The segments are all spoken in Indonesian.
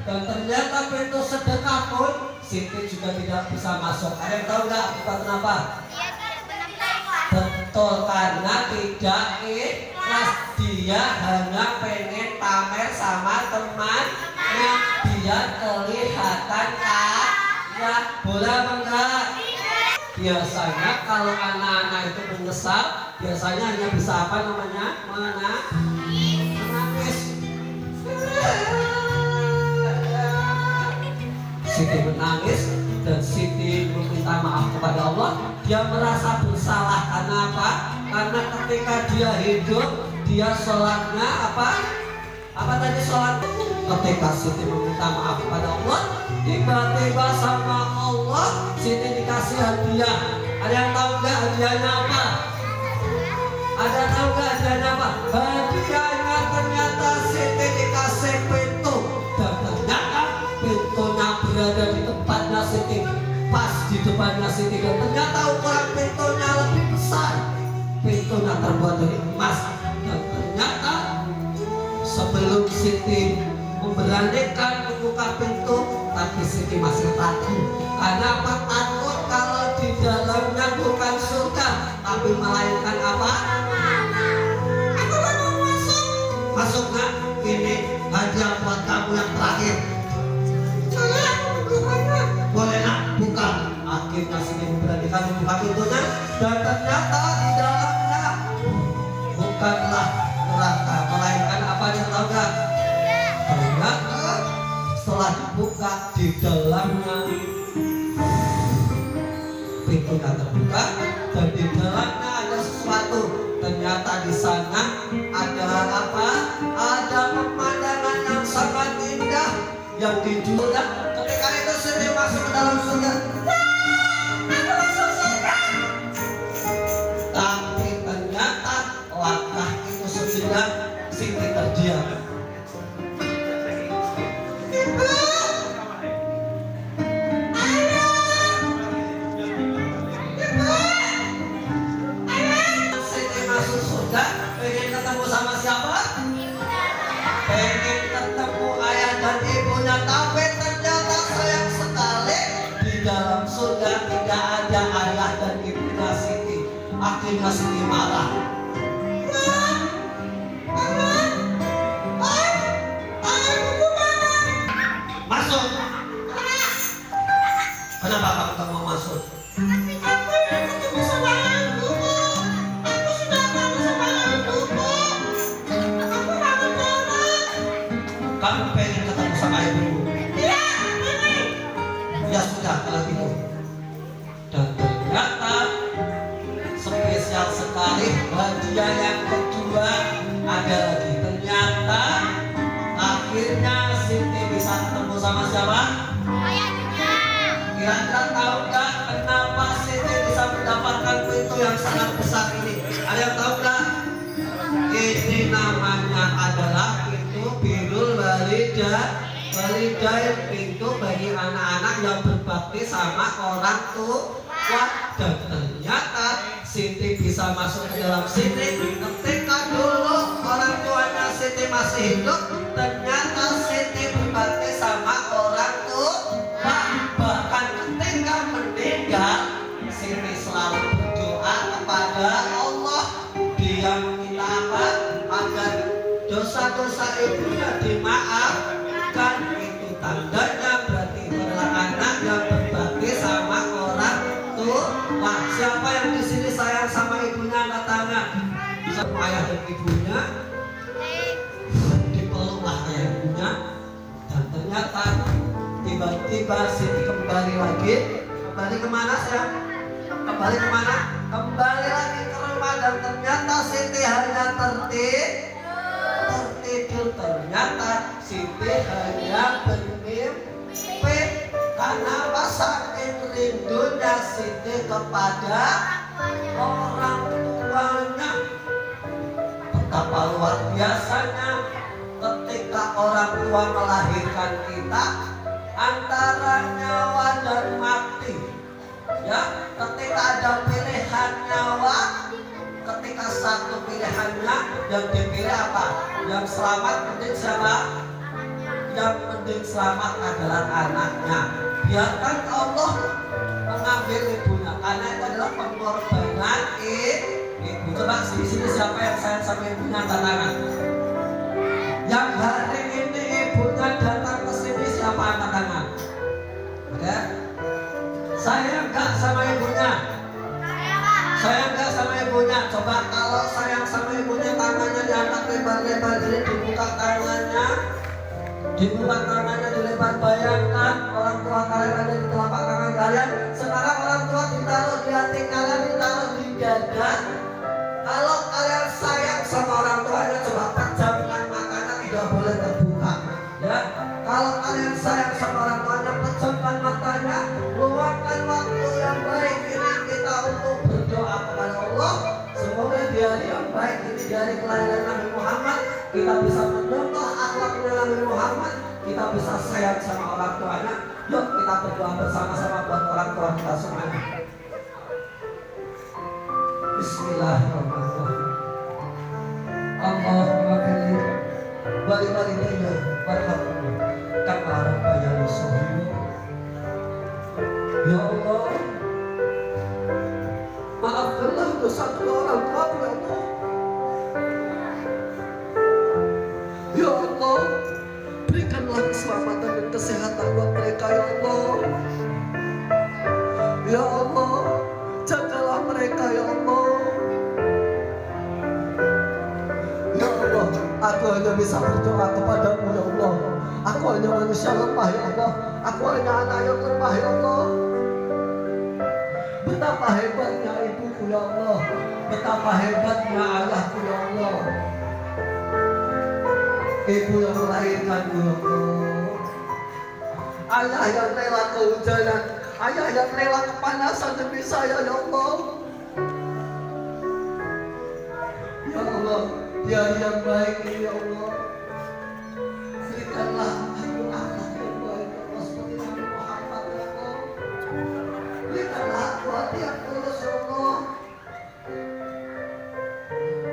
Dan ternyata pintu sedekah pun Siti juga tidak bisa masuk. Ada yang tahu nggak bukan kenapa? Betul, karena tidak ikhlas. Dia hanya pengen pamer sama temannya biar kelihatan kaya. Boleh apa enggak? Biasanya kalau anak-anak itu menyesal, biasanya hanya bisa apa namanya? Menangis. Siti menangis dan Siti meminta maaf kepada Allah. Dia merasa bersalah karena apa? Karena ketika dia hidup, dia sholatnya apa? Apa tadi sholat? Ketika Siti meminta maaf kepada Allah, tiba-tiba sama Allah Siti dikasih hadiah. Ada yang tahu nggak hadiahnya apa? Ada tahu nggak hadiahnya apa? Hadiahnya ternyata Siti dikasih pintu. Dan ternyata pintunya berada di tempatnya Siti, pas di depannya Siti. Dan ternyata ukuran pintunya lebih besar. Pintunya terbuat dari emas. Dan ternyata sebelum Siti memberanikan membuka pintu, tapi Siti masih ragu. Karena apa? Takut kalau di dalamnya bukan surga, tapi melainkan apa? Aku mau masuk. Masuk nggak? Ini hadiah buat kamu yang terakhir. Boleh nak buka. Akhirnya Siti memberanikan membuka pintunya, dan ternyata di dalamnya bukanlah neraka, melainkan apa? Yang tahu nggak? Ternyata setelah dibuka di dalamnya pintunya terbuka dan di dalamnya ada sesuatu. Ternyata di sana ada apa? Ada pemandangan yang sangat indah yang dijual. Ketika itu Siti masuk ke dalam surga. Aku masuk surga. Tapi ternyata langkah itu sejenak Siti terdiam. Pengen ketemu sama siapa? Pengen ketemu ayah dan ibunya. Tapi ternyata sayang sekali di dalam surga tidak ada ayah dan ibunya Siti. Akhirnya Siti marah. Masuk. Kenapa kamu tak mau masuk? Kamu pengen ketemu sama ibu? Iya, ya sudah kalau gitu. Dan ternyata spesial sekali hadiah yang kedua ada lagi. Ternyata akhirnya Siti bisa ketemu sama siapa? Ayahnya. Kira-kira tahu nggak kenapa Siti bisa mendapatkan pintu yang sangat besar ini? Ada yang tahu nggak? Ini namanya adalah Birrul Walidain, pintu bagi anak-anak yang berbakti sama orang tua. Dan ternyata Siti bisa masuk ke dalam sini ketika dulu orang tuanya Siti masih hidup. Ternyata Siti berbakti sama orang tua. Bahkan ketika meninggal Siti selalu berdoa kepada Allah. Dia meminta apa? Agar dosa-dosa ibunya dimaafkan. Itu tandanya berarti adalah anak yang berbakti sama orang tua. Siapa yang di sini sayang sama ibunya? Angkat tangan. Sama ayah dan ibunya, dipeluklah ayah ibunya. Dan ternyata tiba-tiba Siti kembali lagi. Kembali kemana sayang? Kembali kemana? Kembali lagi ke rumah. Dan ternyata Siti hanya tertidur. Ternyata Siti hanya bermimpi. Karena saking rindunya Siti kepada orang tuanya. Betapa luar biasanya ketika orang tua melahirkan kita, antara nyawa dan mati. Ya, ketika ada pilihan nyawa, ketika satu pilihannya yang dipilih apa? Yang selamat mungkin siapa? yang penting selamat adalah anaknya. Biarkan Allah mengambil ibunya, karena itu adalah pengorbanan ibu. Coba di sini siapa yang sayang sama ibunya, angkat tangan. Yang hari ini ibunya datang ke sini, siapa, angkat tangan? Ya, sayang enggak sama ibunya? Sayang enggak sama ibunya? Coba kalau sayang sama ibunya, tangannya diangkat lebar-lebar, jadi dibuka tangannya, dilebar. Bayangkan orang tua kalian ada di telapak tangan kalian. Sekarang orang tua ditaruh di hati kalian, ditaruh di dada. Kalau kalian sayang sama orang tuanya, coba pejamkan matanya, tidak boleh terbuka. Ya, kalau kalian sayang sama orang tuanya, pejamkan matanya, luangkan waktu yang baik ini kita untuk berdoa kepada Allah. Semoga di hari yang baik ini, di hari kelahiran Nabi Muhammad, kita bisa mencontoh akhlaknya Nabi Muhammad, kita bisa sayang sama orang tuanya. Yuk kita berdoa bersama-sama buat orang tua kita semuanya. Bismillahirrahmanirrahim. Allahumma barik walidayya warhamhum kama rabbayani shaghira. Ya Allah, maafkanlah dosa orang tua ya Allah. Ya Allah, berikanlah keselamatan dan kesehatan buat mereka ya Allah. Ya Allah, jagalah mereka ya Allah. Ya Allah, aku hanya bisa berdoa kepadamu ya Allah. Aku hanya manusia lemah ya Allah. Aku hanya anak yang lemah ya Allah. Betapa hebatnya ibuku ya Allah, betapa hebatnya ayahku ya Allah. Ibu yang melahirkanku ya Allah. Ayah yang rela kehujanan, ayah yang rela kepanasan demi saya ya Allah. Ya Allah, di hari yang baik ini ya Allah, berikanlah aku akhlak yang baik ya Allah, seperti Nabi Muhammad ya Allah. Berikanlah aku hati yang tulus ya Allah.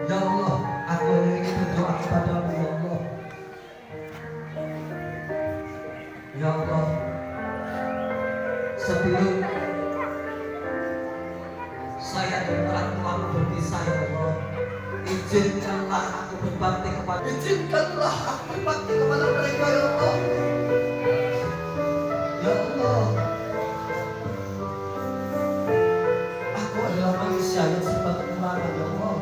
Ya Allah, aku ingin berdoa kepadamu ya Allah. Ya Allah, sebelum saya dan orang tuamu berpisah ya Allah, izinkanlah aku berbakti kepada mereka ya Allah. Ya Allah, aku adalah manusia yang serba kekurangan ya Allah.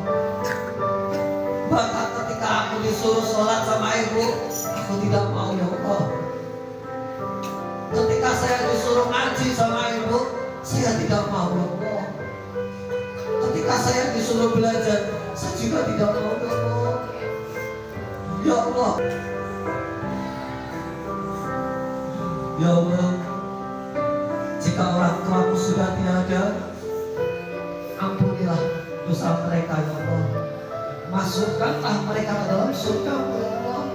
Bahkan ketika aku disuruh sholat sama ibu, aku tidak mau ya Allah. Ketika saya disuruh ngaji sama ibu, saya tidak mau ya Allah. Ketika saya disuruh belajar, saya juga tidak mau ya Allah. Ya Allah, ya Allah, jika orang tuaku sudah tiada, ampunilah dosa mereka ya Allah. Masukkanlah mereka ke dalam surga ya Allah.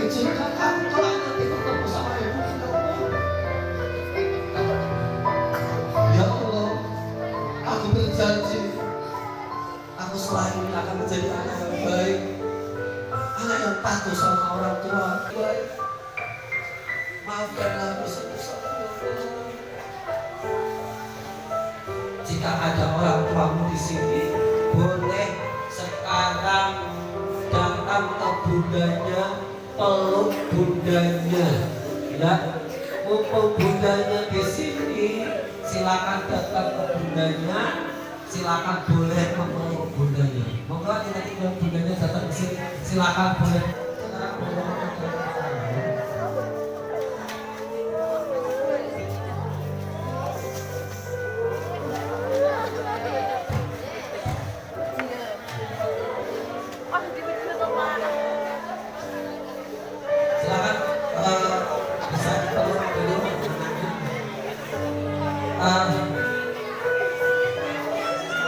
Izinkan aku kelak nanti bertemu sama ibu ya Allah. Ya Allah, aku berjanji, aku setelah ini akan menjadi anak yang baik, anak yang patuh sama orang tua baik. Maafkanlah dosa-dosaku ya Allah. Jika ada orang tuamu di sini, boleh sekarang datang ke bundanya, peluk bundanya. Ya, mumpung bundanya di sini, silakan datang ke bundanya, silakan boleh memeluk bundanya. Monggo nanti bundanya datang ke sini, silakan boleh.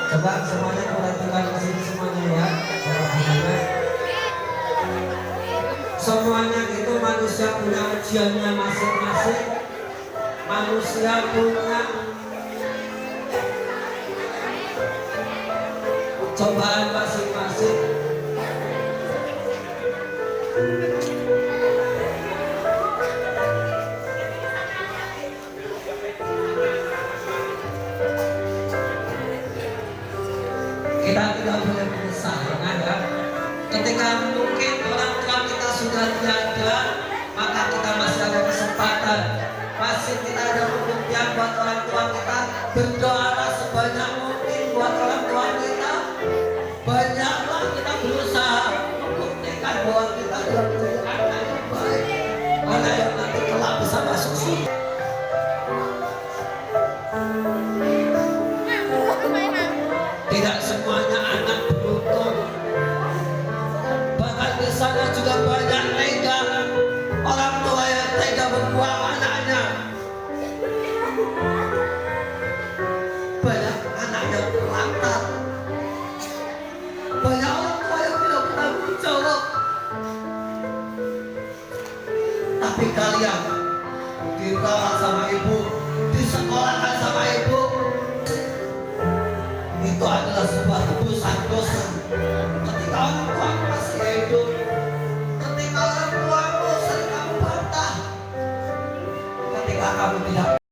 Coba semuanya perhatikan ke sini semuanya ya. Semuanya itu manusia punya ujiannya masing-masing. Manusia punya cobaan masing-masing. Ketika mungkin orang tua kita sudah tiada, maka kita masih ada kesempatan, masih kita ada pembuktian buat orang tua kita. Berdoalah sebanyak mungkin buat orang tua kita. Banyaklah kita berusaha membuktikan bahwa kita adalah menjadi anak yang baik, anak yang nanti kelak bisa masuk surga. Tidak semuanya anak beruntung. Bahkan di sana juga banyak tega, orang tua yang tega membuang anaknya. Banyak anak yang terlantar. Banyak orang tua yang tidak bertanggung jawab. Tapi kalian dirawat sama ibu, disekolahkan sama ibu, itu adalah sebuah tebusan dosa.